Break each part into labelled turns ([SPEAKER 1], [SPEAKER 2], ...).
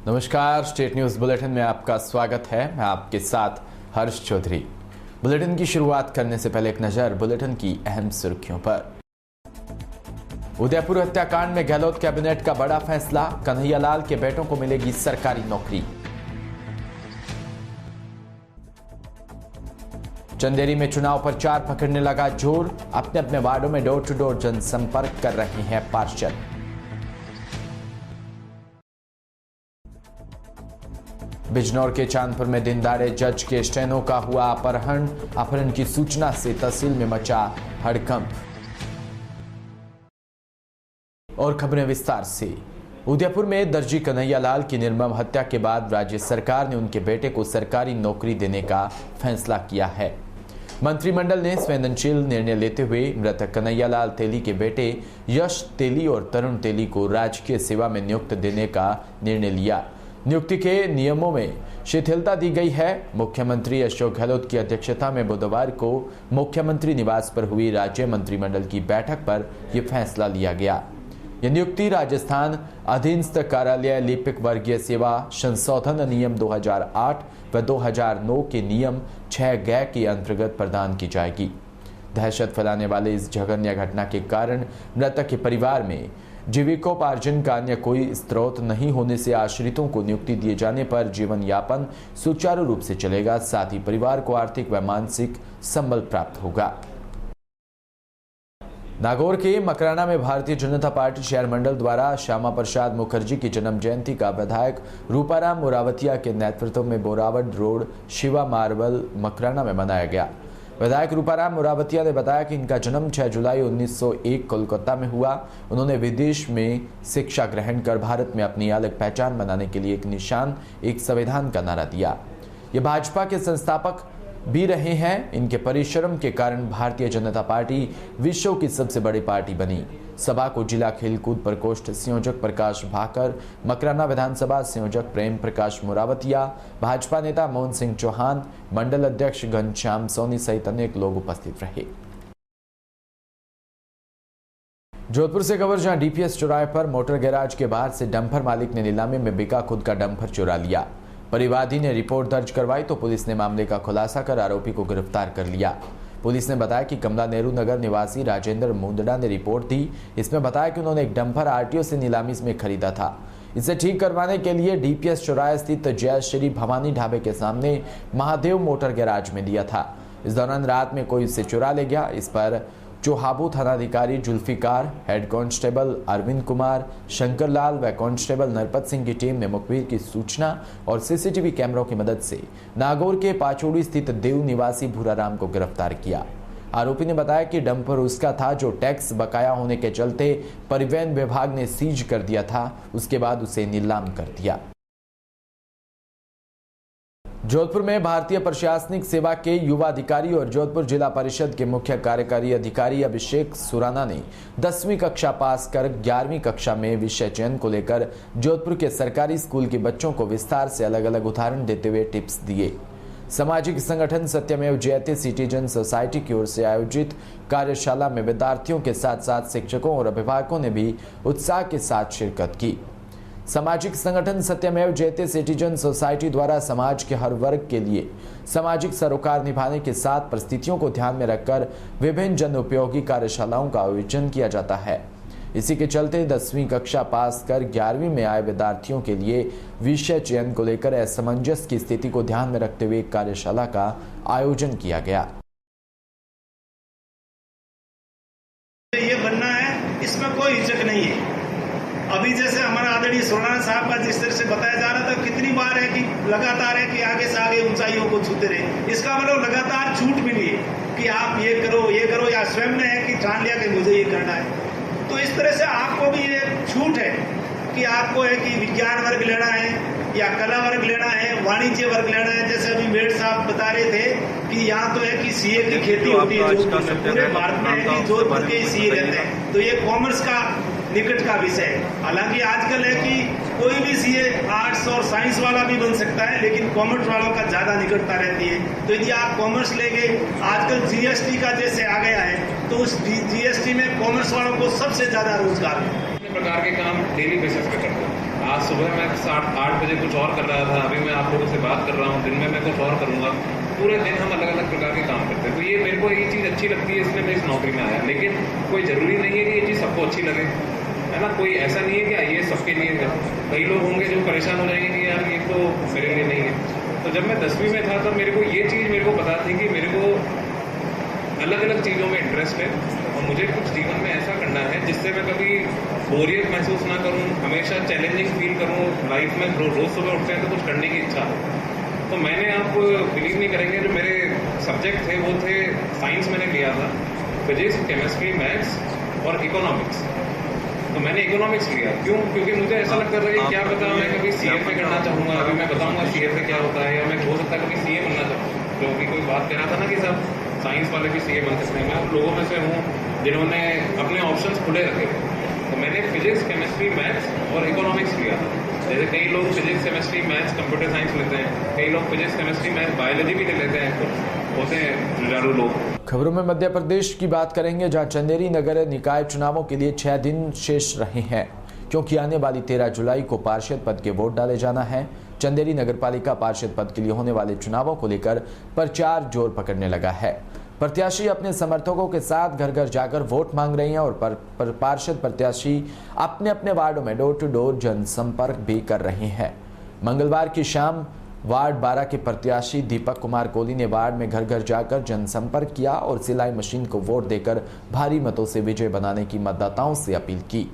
[SPEAKER 1] नमस्कार, state news bulletin में आपका स्वागत है। मैं आपके साथ हर्ष चौधरी। बुलेटिन की शुरुआत करने से पहले एक नजर बुलेटिन की अहम सुर्खियों पर। उदयपुर हत्याकांड में गहलोत कैबिनेट का बड़ा फैसला, कन्हैयालाल के बेटों को मिलेगी सरकारी नौकरी। चंदेरी में चुनाव प्रचार पकड़ने लगा जोर, अपने अपने वार्डों में डोर टू डोर जनसंपर्क कर रहे हैं पार्षद। बिजनौर के चांदपुर में दिन दहाड़े जज के स्टेनो का हुआ अपहरण की सूचना से तहसील में मचा हड़कंप। और खबरें विस्तार से। उदयपुर में दर्जी कन्हैयालाल की निर्मम हत्या के बाद राज्य सरकार ने उनके बेटे को सरकारी नौकरी देने का फैसला किया है। मंत्रिमंडल ने संवेदनशील निर्णय लेते हुए मृतक कन्हैयालाल तेली के बेटे यश तेली और तरुण तेली को राजकीय सेवा में नियुक्त देने का निर्णय लिया। नियुक्ति के नियमों में शिथिलता दी गई है। मुख्यमंत्री अशोक गहलोत की अध्यक्षता में बुधवार को मुख्यमंत्री निवास पर हुई राज्य मंत्रिमंडल की बैठक पर यह फैसला लिया गया। यह नियुक्ति राजस्थान अधीनस्थ कार्यालय लिपिक वर्गीय सेवा संशोधन नियम 2008 व 2009 के नियम 6 ग के अंतर्गत प्रदान की जाएगी। दहशत फैलाने वाले इस जघन्य घटना के कारण मृतक के परिवार में जीविकोपार्जन का अन्य कोई स्रोत नहीं होने से आश्रितों को नियुक्ति दिए जाने पर जीवन यापन सुचारू रूप से चलेगा, साथ ही परिवार को आर्थिक व मानसिक संबल प्राप्त होगा। नागौर के मकराना में भारतीय जनता पार्टी शहर मंडल द्वारा श्यामा प्रसाद मुखर्जी की जन्म जयंती का विधायक रूपाराम मोरावतिया के नेतृत्व में बोरावट रोड शिवा मार्बल मकराना में मनाया गया। विधायक रूपाराम मोरावतिया ने बताया कि इनका जन्म 6 जुलाई 1901 कोलकाता में हुआ। उन्होंने विदेश में शिक्षा ग्रहण कर भारत में अपनी अलग पहचान बनाने के लिए एक निशान, एक संविधान का नारा दिया। ये भाजपा के संस्थापक भी रहे हैं। इनके परिश्रम के कारण भारतीय जनता पार्टी विश्व की सबसे बड़ी पार्टी बनी। सभा को जिला खेलकूद प्रकोष्ठ संयोजक प्रकाश भाकर, मकराना विधानसभा संयोजक प्रेम प्रकाश मोरावतिया, भाजपा नेता मोहन सिंह चौहान, मंडल अध्यक्ष घनश्याम सोनी सहित अनेक लोग उपस्थित रहे। जोधपुर से खबर, जहां डीपीएस चौराहे पर मोटर गैराज के बाहर से डंपर मालिक ने नीलामी में बिका खुद का डंपर चुरा लिया। परिवादी ने रिपोर्ट दर्ज करवाई तो पुलिस ने मामले का खुलासा कर आरोपी को गिरफ्तार कर लिया। पुलिस ने बताया कि कमला नेहरू नगर निवासी राजेंद्र मुंदड़ा ने रिपोर्ट दी। इसमें बताया कि उन्होंने एक डंपर आरटीओ से नीलामी में खरीदा था। इसे ठीक करवाने के लिए डीपीएस चौराहे स्थित जय श्री भवानी ढाबे के सामने महादेव मोटर गैराज में दिया था। इस दौरान रात में कोई इसे चुरा ले गया। इस पर चोहाबू थानाधिकारी जुल्फिकार, हेड कांस्टेबल अरविंद कुमार, शंकर लाल व कांस्टेबल नरपत सिंह की टीम ने मुखबिर की सूचना और सीसीटीवी कैमरों की मदद से नागौर के पाचोड़ी स्थित देव निवासी भूराराम को गिरफ्तार किया। आरोपी ने बताया कि डंपर उसका था जो टैक्स बकाया होने के चलते परिवहन विभाग ने सीज कर दिया था। उसके बाद उसे नीलाम कर दिया। जोधपुर में भारतीय प्रशासनिक सेवा के युवा अधिकारी और जोधपुर जिला परिषद के मुख्य कार्यकारी अधिकारी अभिषेक सुराना ने 10वीं कक्षा पास कर 11वीं कक्षा में विषय चयन को लेकर जोधपुर के सरकारी स्कूल के बच्चों को विस्तार से अलग अलग उदाहरण देते हुए टिप्स दिए। सामाजिक संगठन सत्यमेव जयते सिटीजन सोसाइटी की ओर से आयोजित कार्यशाला में विद्यार्थियों के साथ साथ शिक्षकों और अभिभावकों ने भी उत्साह के साथ शिरकत की। सामाजिक संगठन सत्यमेव जयते सिटीजन सोसाइटी द्वारा समाज के हर वर्ग के लिए सामाजिक सरोकार निभाने के साथ परिस्थितियों को ध्यान में रखकर विभिन्न जन उपयोगी कार्यशालाओं का आयोजन किया जाता है। इसी के चलते 10वीं कक्षा पास कर 11वीं में आए विद्यार्थियों के लिए विषय चयन को लेकर असमंजस की स्थिति को ध्यान में रखते हुए कार्यशाला का आयोजन किया गया।
[SPEAKER 2] ये बनना है, इसमें कोई हिचक नहीं है। अभी जैसे हमारा आदरणीय सोनारायण साहब का जिस तरह से बताया जा रहा था, कितनी बार है कि लगातार है कि आगे से आगे ऊंचाइयों को छूते रहे। इसका मतलब लगातार छूट मिली है कि आप ये करो, या स्वयं ने है कि ठान लिया कि मुझे ये करना है। तो इस तरह से आपको भी ये छूट है कि आपको है कि विज्ञान वर्ग लेना है, या कला वर्ग लेना है, वाणिज्य वर्ग लेना है। जैसे अभी मेड साहब बता रहे थे कि यहाँ तो है कि सीए की खेती होती है जोधपुर में, पूरे भारत में है कि जोधपुर के सीए रहते हैं, तो ये कॉमर्स का निकट का विषय है। हालांकि आजकल है कि कोई भी सीए आर्ट्स और साइंस वाला भी बन सकता है, लेकिन कॉमर्स वालों का ज्यादा निकटता रहती है। तो यदि आप कॉमर्स लेंगे, आजकल जीएसटी का जैसे आ गया है, तो उस जीएसटी में कॉमर्स वालों को सबसे ज्यादा रोजगार है।
[SPEAKER 3] प्रकार के काम डेली बेसिस पे करता हूँ। आज सुबह मैं 7-8 बजे कुछ और कर रहा था, अभी मैं आप लोगों से बात कर रहा हूँ, दिन में मैं कुछ और करूँगा। पूरे दिन हम अलग अलग प्रकार के काम करते हैं। तो ये मेरे को ये चीज़ अच्छी लगती है, इसलिए मैं इस नौकरी में आया। लेकिन कोई ज़रूरी नहीं है कि ये चीज़ सबको अच्छी लगे, है ना। कोई ऐसा नहीं है कि ये सबके लिए है। कई लोग होंगे जो परेशान हो जाएंगे कि यार ये तो मेरे लिए नहीं है। तो जब मैं 10वीं में था तब मेरे को ये चीज़ मेरे को पता थी कि मेरे को अलग अलग चीज़ों में इंटरेस्ट है और मुझे कुछ जीवन में ऐसा करना है जिससे मैं कभी बोरियत महसूस ना करूं, हमेशा चैलेंजिंग फील करूं लाइफ में। रोज सुबह उठते हैं तो कुछ करने की इच्छा हो। तो मैंने, आप बिलीव नहीं करेंगे, जो मेरे सब्जेक्ट थे वो थे, साइंस मैंने लिया था, फिजिक्स, केमिस्ट्री, मैथ्स और इकोनॉमिक्स। तो मैंने इकोनॉमिक्स लिया। क्यों? क्योंकि मुझे ऐसा लगता था कि क्या पता मैं कभी सीएफए करना चाहूँगा। अभी मैं बताऊँगा सीएफए क्या होता है, या मैं हो सकता है कभी सीए बनना चाहूँ। क्योंकि कोई बात कह रहा था ना कि सब साइंस वाले भी सीए बन सकते हैं। मैं उन लोगों में से हूँ जिन्होंने अपने ऑप्शंस खुले रखे। तो मैंने फिजिक्स, केमिस्ट्री, मैथ्स और इकोनॉमिक्स लिया। जैसे कई लोग physics, chemistry, maths, computer science लेते हैं, कई लोग फिजिक्स, केमिस्ट्री, मैथ्स, बायोलॉजी भी ले लेते हैं। कुछ होते हैं जुझारू लोग।
[SPEAKER 1] खबरों में मध्य प्रदेश की बात करेंगे, जहां चंदेरी नगर निकाय चुनावों के लिए 6 दिन शेष रहे हैं, क्योंकि आने वाली 13 जुलाई को पार्षद पद के वोट डाले जाना है। चंदेरी नगरपालिका पार्षद पद के लिए होने वाले चुनावों को लेकर प्रचार जोर पकड़ने लगा है। प्रत्याशी अपने समर्थकों के साथ घर घर जाकर वोट मांग रहे हैं और पार्षद प्रत्याशी अपने अपने वार्डों में डोर टू डोर जनसंपर्क भी कर रहे हैं। मंगलवार की शाम वार्ड 12 के प्रत्याशी दीपक कुमार कोहली ने वार्ड में घर घर जाकर जनसंपर्क किया और सिलाई मशीन को वोट देकर भारी मतों से विजय बनाने की मतदाताओं से अपील की।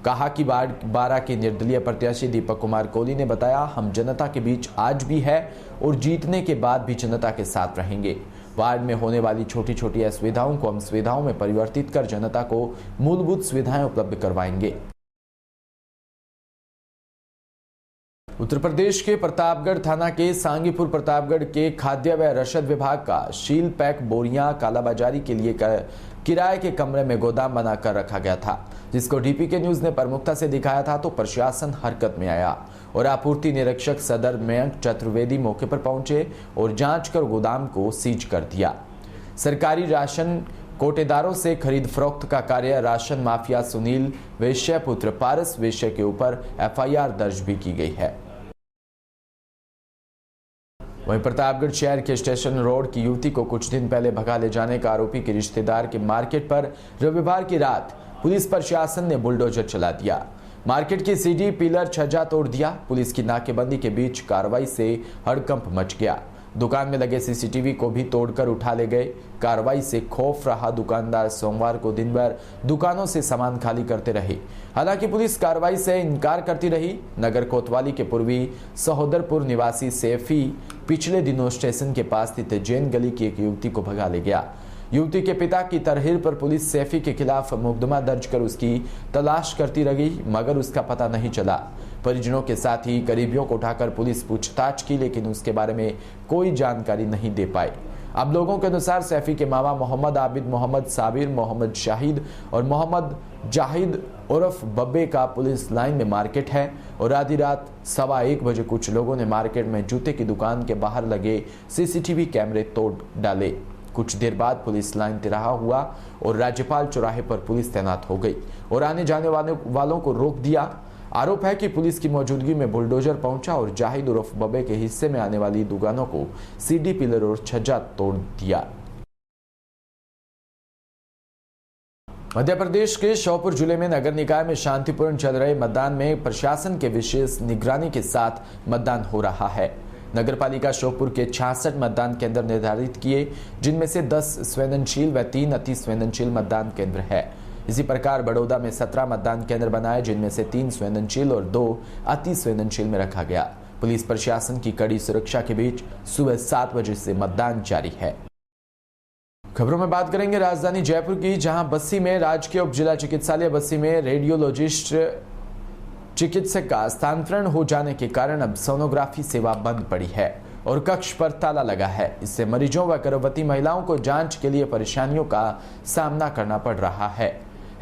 [SPEAKER 1] कहा कि वार्ड 12 के निर्दलीय प्रत्याशी दीपक कुमार कोहली ने बताया, हम जनता के बीच आज भी है और जीतने के बाद भी जनता के साथ रहेंगे। वार्ड में होने वाली छोटी छोटी असुविधाओं को हम सुविधाओं में परिवर्तित कर जनता को मूलभूत सुविधाएं उपलब्ध करवाएंगे। उत्तर प्रदेश के प्रतापगढ़ थाना के सांगीपुर प्रतापगढ़ के खाद्य व रसद विभाग का शील पैक बोरियां कालाबाजारी के लिए किराए के कमरे में गोदाम बनाकर रखा गया था, जिसको डीपीके न्यूज ने प्रमुखता से दिखाया था। तो प्रशासन हरकत में आया और आपूर्ति निरीक्षक सदर मयंक चतुर्वेदी मौके पर पहुंचे और जांच कर गोदाम को सीज कर दिया। सरकारी राशन कोटेदारों से खरीद फरोख्त का कार्य राशन माफिया सुनील वैश्य पुत्र पारस वैश्य के ऊपर एफआईआर दर्ज भी की गई है। वहीं प्रतापगढ़ शहर के स्टेशन रोड की युवती को कुछ दिन पहले भगा ले जाने का आरोपी के रिश्तेदार के मार्केट पर रविवार की रात पुलिस प्रशासन ने बुलडोजर चला दिया। मार्केट की सीढ़ी पिलर छज्जा तोड़ दिया। पुलिस की नाकेबंदी के बीच कार्रवाई से हड़कंप मच गया। दुकान में लगे सीसीटीवी को भी तोड़कर उठा ले गए। कार्रवाई से खौफ रहा दुकानदार सोमवार को दिन भर दुकानों से सामान खाली करते रहे। हालांकि पुलिस कार्रवाई से इनकार करती रही। नगर कोतवाली के पूर्वी सहोदरपुर निवासी सैफी पिछले दिनों स्टेशन के पास स्थित जैन गली की एक युवती को भगा ले गया। युवती के पिता की तरहीर पर पुलिस सैफी के खिलाफ मुकदमा दर्ज कर उसकी तलाश करती रही, मगर उसका पता नहीं चला। परिजनों के साथ ही करीबियों को उठाकर पुलिस पूछताछ की, लेकिन उसके बारे में कोई जानकारी नहीं दे पाई। अब लोगों के अनुसार सैफी के मामा मोहम्मद आबिद, मोहम्मद साबिर, मोहम्मद शाहिद और मोहम्मद जाहिद उर्फ बब्बे का पुलिस लाइन में मार्केट है और आधी रात 1:15 बजे कुछ लोगों ने मार्केट में जूते की दुकान के बाहर लगे सीसीटीवी कैमरे तोड़ डाले। कुछ देर बाद पुलिस लाइन तिराहा हुआ और राज्यपाल चौराहे पर पुलिस तैनात हो गई और आने जाने वालों को रोक दिया। आरोप है कि पुलिस की मौजूदगी में बुलडोजर पहुंचा और जाहिद उर्फ बब्बे के हिस्से में आने वाली दुकानों को सीढ़ी पिलर और छज्जा तोड़ दिया। मध्य प्रदेश के श्योपुर जिले में नगर निकाय में शांतिपूर्ण चल रहे मतदान में प्रशासन के विशेष निगरानी के साथ मतदान हो रहा है। नगरपालिका श्योपुर के 66 मतदान केंद्र निर्धारित किए, जिनमें से 10 संवेदनशील व 3 अति संवेदनशील मतदान केंद्र है। इसी प्रकार बड़ौदा में 17 मतदान केंद्र बनाए, जिनमें से 3 संवेदनशील और 2 अति संवेदनशील में रखा गया। पुलिस प्रशासन की कड़ी सुरक्षा के बीच सुबह 7 बजे से मतदान जारी है। खबरों में बात करेंगे राजधानी जयपुर की, जहां बस्सी में राजकीय उप जिला चिकित्सालय बस्सी में रेडियोलॉजिस्ट चिकित्सक का स्थानांतरण हो जाने के कारण अब सोनोग्राफी सेवा बंद पड़ी है और कक्ष पर ताला लगा है। इससे मरीजों व गर्भवती महिलाओं को जांच के लिए परेशानियों का सामना करना पड़ रहा है।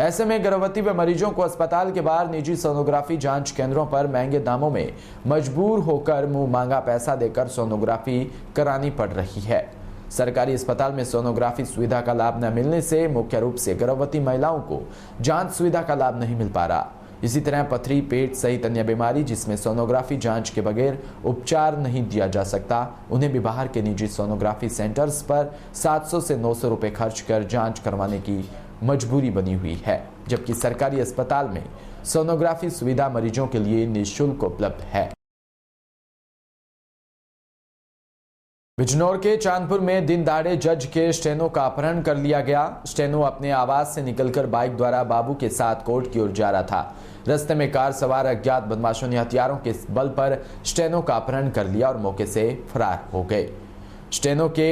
[SPEAKER 1] ऐसे में गर्भवती व मरीजों को अस्पताल के बाहर निजी सोनोग्राफी जांच केंद्रों पर महंगे दामों में मजबूर होकर मुंह मांगा पैसा देकर सोनोग्राफी करानी पड़ रही है। सरकारी अस्पताल में सोनोग्राफी सुविधा का लाभ न मिलने से मुख्य रूप से गर्भवती महिलाओं को जांच सुविधा का लाभ नहीं मिल पा रहा। इसी तरह पथरी, पेट सहित अन्य बीमारी जिसमें सोनोग्राफी जांच के बगैर उपचार नहीं दिया जा सकता, उन्हें भी बाहर के निजी सोनोग्राफी सेंटर्स पर 700 से 900 रुपए खर्च कर जांच करवाने की मजबूरी बनी हुई है, जबकि सरकारी अस्पताल में सोनोग्राफी सुविधा मरीजों के लिए निःशुल्क उपलब्ध है। बिजनौर के चांदपुर में दिन दहाड़े जज के स्टेनो का अपहरण कर लिया गया। स्टेनो अपने आवास से निकलकर बाइक द्वारा बाबू के साथ कोर्ट की ओर जा रहा था। रास्ते में कार सवार अज्ञात बदमाशों ने हथियारों के बल पर स्टेनो का अपहरण कर लिया और मौके से फरार हो गए। स्टेनो के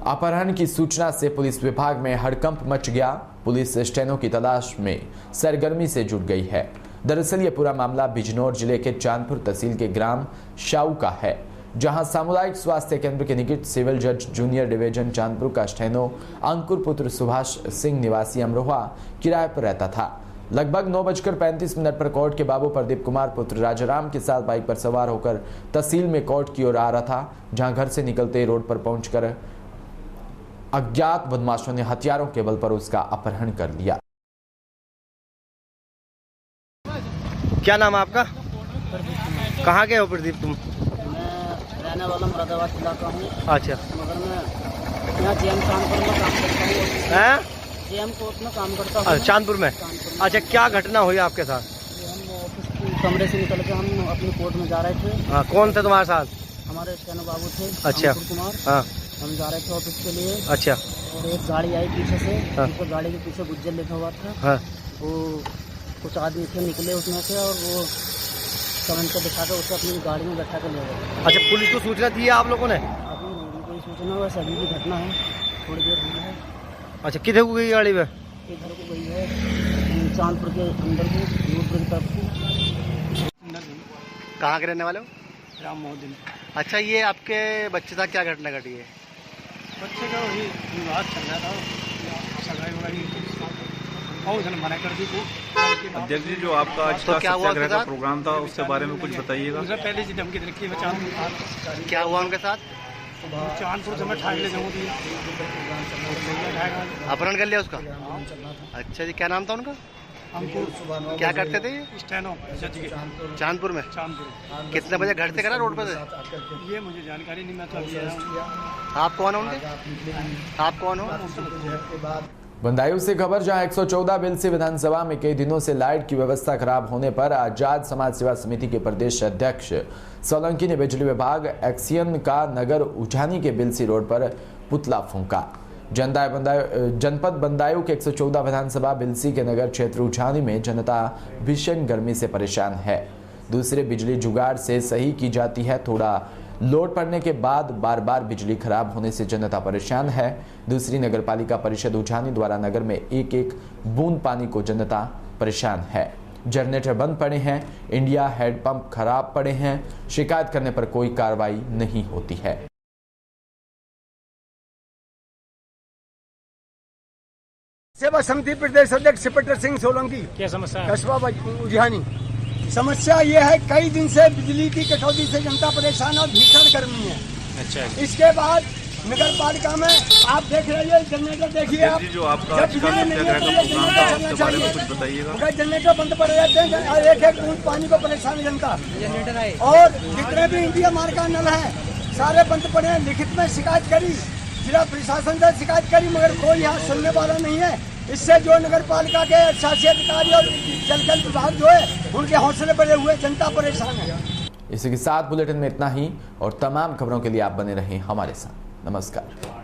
[SPEAKER 1] अपहरण की सूचना से पुलिस विभाग में हड़कंप मच गया। पुलिस स्टेनो की तलाश में सरगर्मी से जुट गई है। दरअसल ये पूरा मामला बिजनौर जिले के चांदपुर तहसील के ग्राम शाऊ का है, जहां सामुदायिक स्वास्थ्य केंद्र के निकट सिविल जज जूनियर डिवीजन चांदपुर का स्टेनो अंकुर पुत्र सुभाष सिंह निवासी अमरोहा किराए पर रहता था। लगभग 9:35 पर कोर्ट के बाबू प्रदीप कुमार पुत्र राजाराम के साथ बाइक पर सवार होकर तहसील में कोर्ट की ओर आ रहा था, जहां घर से निकलते रोड पर पहुंचकर अज्ञात बदमाशों ने हथियारों के बल पर उसका अपहरण कर लिया।
[SPEAKER 4] क्या नाम है आपका? कहाँ गए हो प्रदीप तुम?
[SPEAKER 5] रहने वाला मुरादाबाद जिला का हूँ।
[SPEAKER 4] अच्छा,
[SPEAKER 5] मगर मैं यहाँ जेएम चांदपुर में काम करता हूँ। जेएम कोर्ट में काम करता हूँ।
[SPEAKER 4] चांदपुर में। अच्छा, क्या घटना हुई आपके साथ?
[SPEAKER 5] हम ऑफिस के कमरे से निकल के हम अपनी कोर्ट में जा रहे थे।
[SPEAKER 4] हाँ, कौन थे तुम्हारे साथ?
[SPEAKER 5] हमारे स्टेनो बाबू थे।
[SPEAKER 4] अच्छा,
[SPEAKER 5] कुमार।
[SPEAKER 4] हाँ,
[SPEAKER 5] हम जा रहे थे ऑफिस के लिए।
[SPEAKER 4] अच्छा।
[SPEAKER 5] और एक गाड़ी आई पीछे से।
[SPEAKER 4] हाँ।
[SPEAKER 5] ऊपर गाड़ी के पीछे गुज्जर लिखा हुआ था।
[SPEAKER 4] हाँ।
[SPEAKER 5] वो कुछ आदमी थे निकले उसमें से और वो कमेंट को दिखा कर उसे अपनी गाड़ी में बैठा कर ले गए।
[SPEAKER 4] अच्छा, पुलिस को सूचना दी है आप लोगों ने?
[SPEAKER 5] अभी नहीं कोई सूचना, बस अभी की घटना है, थोड़ी देर हुई है।
[SPEAKER 4] अच्छा, किधर को गई गाड़ी में?
[SPEAKER 5] इधर को गई है चांदपुर के अंदर को, नूरपुर की तरफ को।
[SPEAKER 4] कहाँ के रहने वाले हो?
[SPEAKER 5] राम मोहद्दीन।
[SPEAKER 4] अच्छा, ये आपके बच्चे साथ क्या घटना घटी है?
[SPEAKER 5] बच्चे का वही विवाद चल रहा था, सगाई वगाई और उसने मना कर दी को।
[SPEAKER 6] अध्यक्ष जी, जो आपका आज का सत्याग्रह का प्रोग्राम था उसके बारे में कुछ बताइएगा।
[SPEAKER 5] उसे पहले से धमकी रखी है चांदपुर।
[SPEAKER 4] क्या हुआ उनके साथ?
[SPEAKER 5] चांदपुर से मैं ठाक ले जाऊँगी,
[SPEAKER 4] अपहरण कर लिया उसका? अच्छा जी, क्या नाम था उनका?
[SPEAKER 5] हमको
[SPEAKER 4] क्या करते थे ये?
[SPEAKER 5] स्टेनो जज के
[SPEAKER 4] चांदपुर में।
[SPEAKER 5] चांदपुर।
[SPEAKER 4] कितने बजे घर से करा रोड पर से?
[SPEAKER 5] ये मुझे जानकारी नहीं, मैं तो अभी आया हूँ।
[SPEAKER 4] आप कौन हो उनके? आप कौन हो?
[SPEAKER 1] बंदायूं से खबर, जहां 114 बिलसी विधानसभा में कई दिनों से लाइट की व्यवस्था खराब होने पर आजाद समाज सेवा समिति के प्रदेश अध्यक्ष सोलंकी ने बिजली विभाग एक्सियन का नगर उठानी के बिलसी रोड पर पुतला फूंका। जनपद बंदायूं के 114 विधानसभा बिलसी के नगर क्षेत्र उठानी में जनता भीषण गर्मी से परेशान है। दूसरे बिजली जुगाड़ से सही की जाती है, थोड़ा लोड पड़ने के बाद बार बार बिजली खराब होने से जनता परेशान है। दूसरी नगरपालिका परिषद उठानी द्वारा नगर में एक एक बूंद पानी को जनता परेशान है। जनरेटर बंद पड़े हैं, इंडिया हैंडपंप खराब पड़े हैं, शिकायत करने पर कोई कार्रवाई नहीं होती है।
[SPEAKER 7] सेवा समिति प्रदेश अध्यक्ष शिवपाल सिंह सोलंकी।
[SPEAKER 5] क्या समस्या है?
[SPEAKER 7] कस्बा उजिहानी। समस्या ये है, कई दिन से बिजली की कटौती से जनता परेशान और भीषण गर्मी है।
[SPEAKER 6] अच्छा,
[SPEAKER 7] इसके बाद नगर पालिका में आप देख रहे हैं, जनरेटर देखिए आप।
[SPEAKER 6] जो आपका आज का सत्याग्रह का प्रोग्राम था उसके बारे में कुछ बताइएगा।
[SPEAKER 7] जनरेटर बंद पड़ जाते हैं, एक एक बूंद पानी को परेशान जनता। और जितने भी इंडिया मार्ग का नल है सारे बंद पड़े हैं। लिखित में शिकायत करी, जिला प्रशासन से शिकायत करी, मगर कोई यहाँ सुनने वाला नहीं है। इससे जो नगर पालिका के शासी अधिकारी और जल विभाग जो है उनके हौसले बढ़े हुए, जनता परेशान है।
[SPEAKER 1] इसी के साथ बुलेटिन में इतना ही, और तमाम खबरों के लिए आप बने रहें हमारे साथ। नमस्कार।